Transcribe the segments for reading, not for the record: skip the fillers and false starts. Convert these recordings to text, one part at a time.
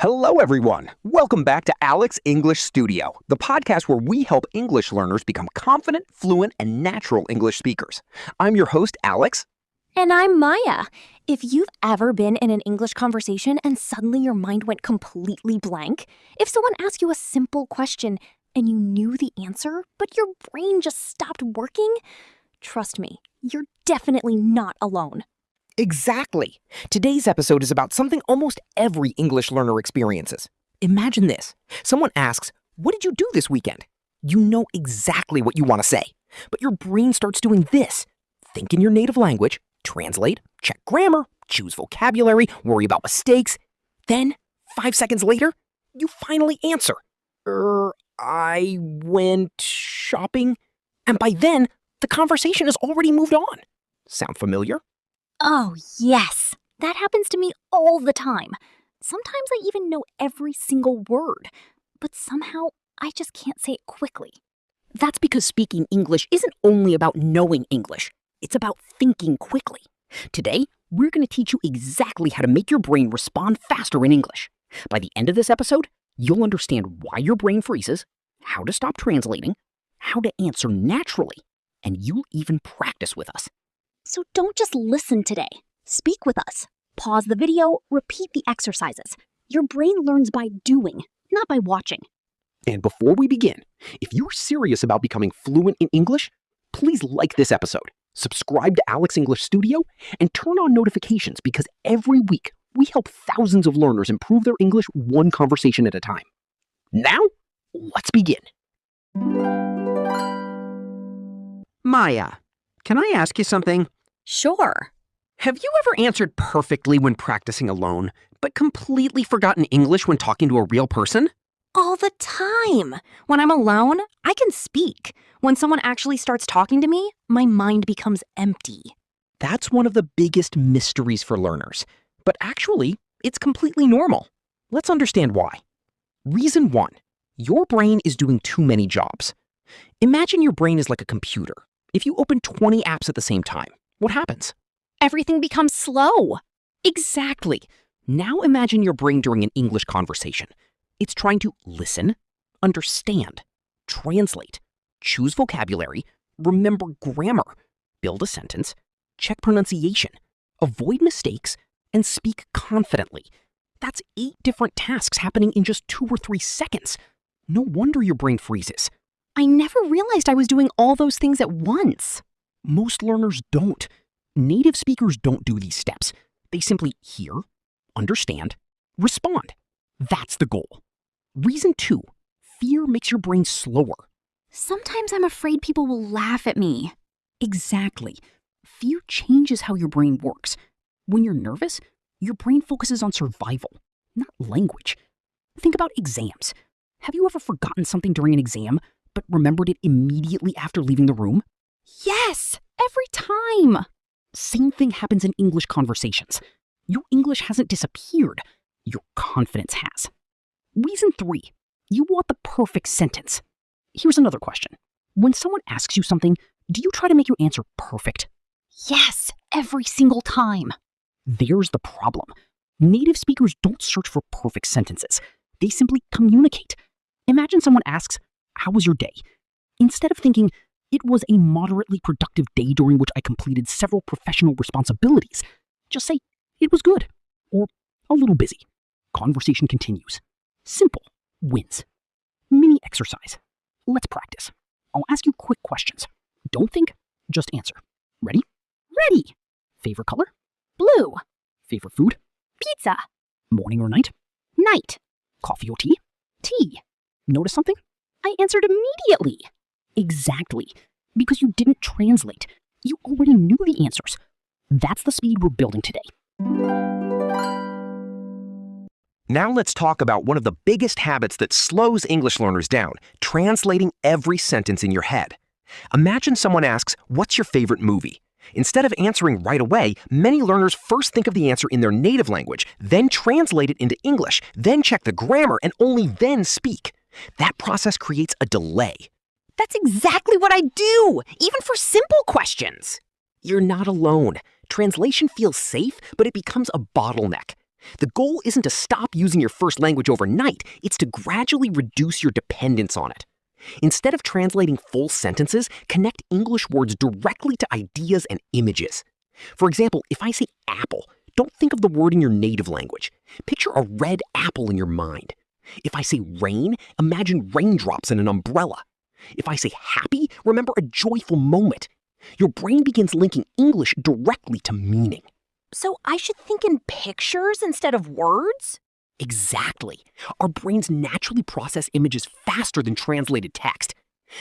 Hello, everyone. Welcome back to Alex English Studio, the podcast where we help English learners become confident, fluent, and natural English speakers. I'm your host, Alex. And I'm Maya. If you've ever been in an English conversation and suddenly your mind went completely blank, if someone asked you a simple question and you knew the answer, but your brain just stopped working, trust me, you're definitely not alone. Exactly. Today's episode is about something almost every English learner experiences. Imagine this. Someone asks, "What did you do this weekend?" You know exactly what you want to say, but your brain starts doing this. Think in your native language, translate, check grammar, choose vocabulary, worry about mistakes. Then, 5 seconds later, you finally answer. I went shopping. And by then, the conversation has already moved on. Sound familiar? Oh, yes. That happens to me all the time. Sometimes I even know every single word, but somehow I just can't say it quickly. That's because speaking English isn't only about knowing English. It's about thinking quickly. Today, we're going to teach you exactly how to make your brain respond faster in English. By the end of this episode, you'll understand why your brain freezes, how to stop translating, how to answer naturally, and you'll even practice with us. So don't just listen today. Speak with us. Pause the video, repeat the exercises. Your brain learns by doing, not by watching. And before we begin, if you're serious about becoming fluent in English, please like this episode, subscribe to Alex English Studio, and turn on notifications because every week we help thousands of learners improve their English one conversation at a time. Now, let's begin. Maya, can I ask you something? Sure. Have you ever answered perfectly when practicing alone, but completely forgotten English when talking to a real person? All the time. When I'm alone, I can speak. When someone actually starts talking to me, my mind becomes empty. That's one of the biggest mysteries for learners. But actually, it's completely normal. Let's understand why. Reason 1. Your brain is doing too many jobs. Imagine your brain is like a computer. If you open 20 apps at the same time, what happens? Everything becomes slow. Exactly. Now imagine your brain during an English conversation. It's trying to listen, understand, translate, choose vocabulary, remember grammar, build a sentence, check pronunciation, avoid mistakes, and speak confidently. That's 8 different tasks happening in just 2 or 3 seconds. No wonder your brain freezes. I never realized I was doing all those things at once. Most learners don't. Native speakers don't do these steps. They simply hear, understand, respond. That's the goal. Reason 2, fear makes your brain slower. Sometimes I'm afraid people will laugh at me. Exactly. Fear changes how your brain works. When you're nervous, your brain focuses on survival, not language. Think about exams. Have you ever forgotten something during an exam, but remembered it immediately after leaving the room? Yes, every time. Same thing happens in English conversations. Your English hasn't disappeared. Your confidence has. Reason 3, you want the perfect sentence. Here's another question. When someone asks you something, do you try to make your answer perfect? Yes, every single time. There's the problem. Native speakers don't search for perfect sentences. They simply communicate. Imagine someone asks, "How was your day?" Instead of thinking, "It was a moderately productive day during which I completed several professional responsibilities," just say, "It was good," or "a little busy." Conversation continues. Simple wins. Mini exercise. Let's practice. I'll ask you quick questions. Don't think, just answer. Ready? Ready. Favorite color? Blue. Favorite food? Pizza. Morning or night? Night. Coffee or tea? Tea. Notice something? I answered immediately. Exactly. Because you didn't translate. You already knew the answers. That's the speed we're building today. Now let's talk about one of the biggest habits that slows English learners down, translating every sentence in your head. Imagine someone asks, "What's your favorite movie?" Instead of answering right away, many learners first think of the answer in their native language, then translate it into English, then check the grammar, and only then speak. That process creates a delay. That's exactly what I do, even for simple questions. You're not alone. Translation feels safe, but it becomes a bottleneck. The goal isn't to stop using your first language overnight, it's to gradually reduce your dependence on it. Instead of translating full sentences, connect English words directly to ideas and images. For example, if I say apple, don't think of the word in your native language. Picture a red apple in your mind. If I say rain, imagine raindrops in an umbrella. If I say happy, remember a joyful moment. Your brain begins linking English directly to meaning. So I should think in pictures instead of words? Exactly. Our brains naturally process images faster than translated text.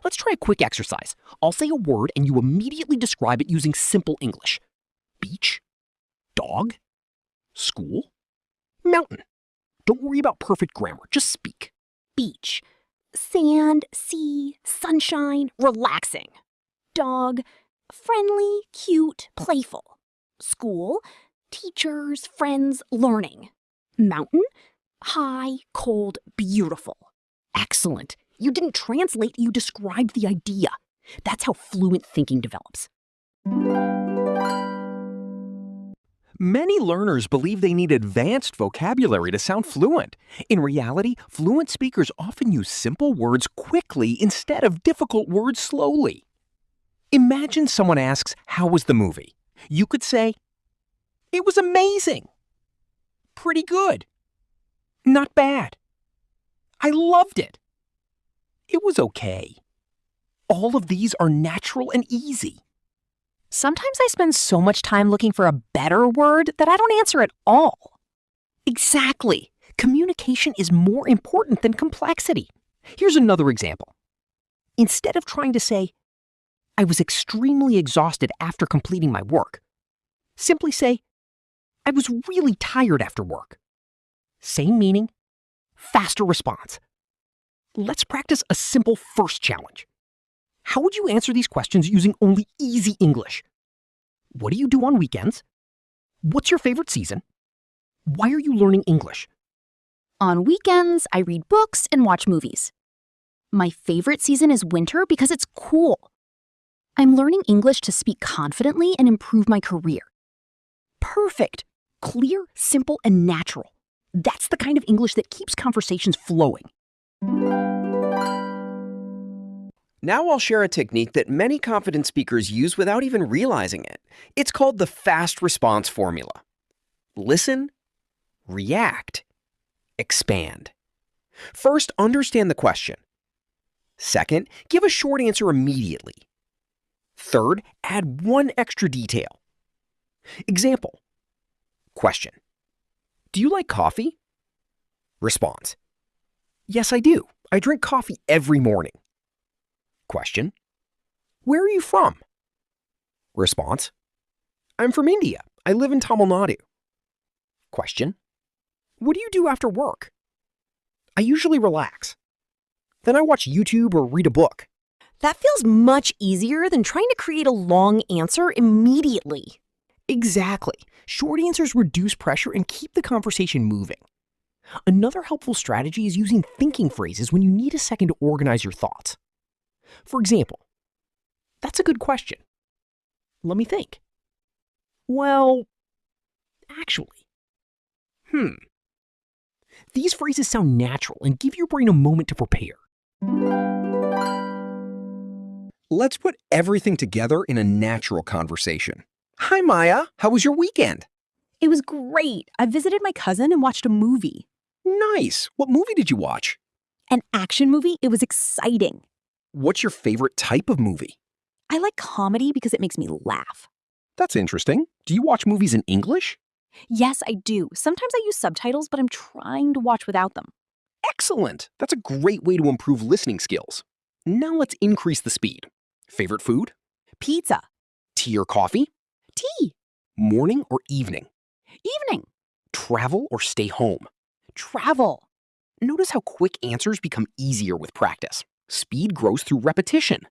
Let's try a quick exercise. I'll say a word and you immediately describe it using simple English. Beach, dog, school, mountain. Don't worry about perfect grammar, just speak. Beach. Sand, sea, sunshine, relaxing. Dog. Friendly, cute, playful. School. Teachers, friends, learning. Mountain. High, cold, beautiful. Excellent. You didn't translate, you described the idea. That's how fluent thinking develops. Many learners believe they need advanced vocabulary to sound fluent. In reality, fluent speakers often use simple words quickly instead of difficult words slowly. Imagine someone asks, "How was the movie?" You could say, "It was amazing." "Pretty good." "Not bad." "I loved it." "It was okay." All of these are natural and easy. Sometimes I spend so much time looking for a better word that I don't answer at all. Exactly. Communication is more important than complexity. Here's another example. Instead of trying to say, "I was extremely exhausted after completing my work," simply say, "I was really tired after work." Same meaning, faster response. Let's practice a simple first challenge. How would you answer these questions using only easy English? What do you do on weekends? What's your favorite season? Why are you learning English? On weekends, I read books and watch movies. My favorite season is winter because it's cool. I'm learning English to speak confidently and improve my career. Perfect. Clear, simple, and natural. That's the kind of English that keeps conversations flowing. Now I'll share a technique that many confident speakers use without even realizing it. It's called the fast response formula. Listen, react, expand. First, understand the question. Second, give a short answer immediately. Third, add one extra detail. Example. Question. Do you like coffee? Response. Yes, I do. I drink coffee every morning. Question. Where are you from? Response. I'm from India. I live in Tamil Nadu. Question. What do you do after work? I usually relax. Then I watch YouTube or read a book. That feels much easier than trying to create a long answer immediately. Exactly. Short answers reduce pressure and keep the conversation moving. Another helpful strategy is using thinking phrases when you need a second to organize your thoughts. For example, that's a good question. Let me think. Well, actually. These phrases sound natural and give your brain a moment to prepare. Let's put everything together in a natural conversation. Hi, Maya. How was your weekend? It was great. I visited my cousin and watched a movie. Nice. What movie did you watch? An action movie. It was exciting. What's your favorite type of movie? I like comedy because it makes me laugh. That's interesting. Do you watch movies in English? Yes, I do. Sometimes I use subtitles, but I'm trying to watch without them. Excellent. That's a great way to improve listening skills. Now let's increase the speed. Favorite food? Pizza. Tea or coffee? Tea. Morning or evening? Evening. Travel or stay home? Travel. Notice how quick answers become easier with practice. Speed grows through repetition.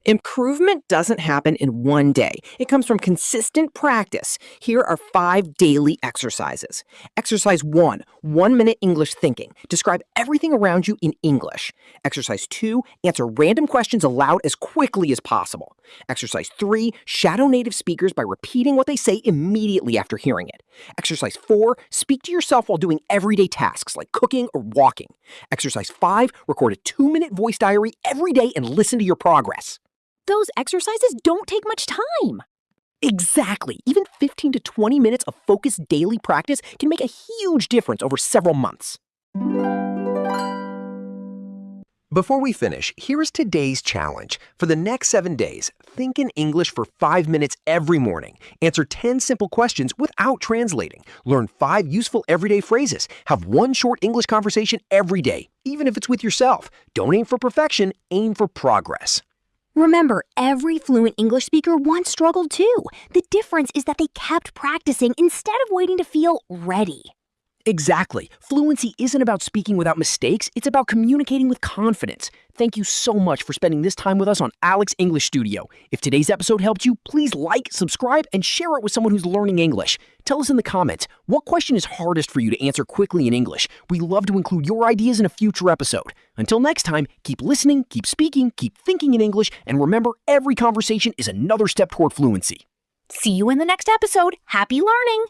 Improvement doesn't happen in one day. It comes from consistent practice. Here are 5 daily exercises. Exercise 1, 1-minute English thinking. Describe everything around you in English. Exercise 2, answer random questions aloud as quickly as possible. Exercise 3, shadow native speakers by repeating what they say immediately after hearing it. Exercise 4, speak to yourself while doing everyday tasks like cooking or walking. Exercise 5, record a 2-minute voice diary every day and listen to your progress. Those exercises don't take much time. Exactly. Even 15 to 20 minutes of focused daily practice can make a huge difference over several months. Before we finish, here is today's challenge. For the next 7 days, think in English for 5 minutes every morning. Answer 10 simple questions without translating. Learn 5 useful everyday phrases. Have 1 short English conversation every day, even if it's with yourself. Don't aim for perfection, aim for progress. Remember, every fluent English speaker once struggled too. The difference is that they kept practicing instead of waiting to feel ready. Exactly. Fluency isn't about speaking without mistakes, it's about communicating with confidence. Thank you so much for spending this time with us on Alex English Studio. If today's episode helped you, please like, subscribe, and share it with someone who's learning English. Tell us in the comments, what question is hardest for you to answer quickly in English? We love to include your ideas in a future episode. Until next time, keep listening, keep speaking, keep thinking in English, and remember, every conversation is another step toward fluency. See you in the next episode. Happy learning!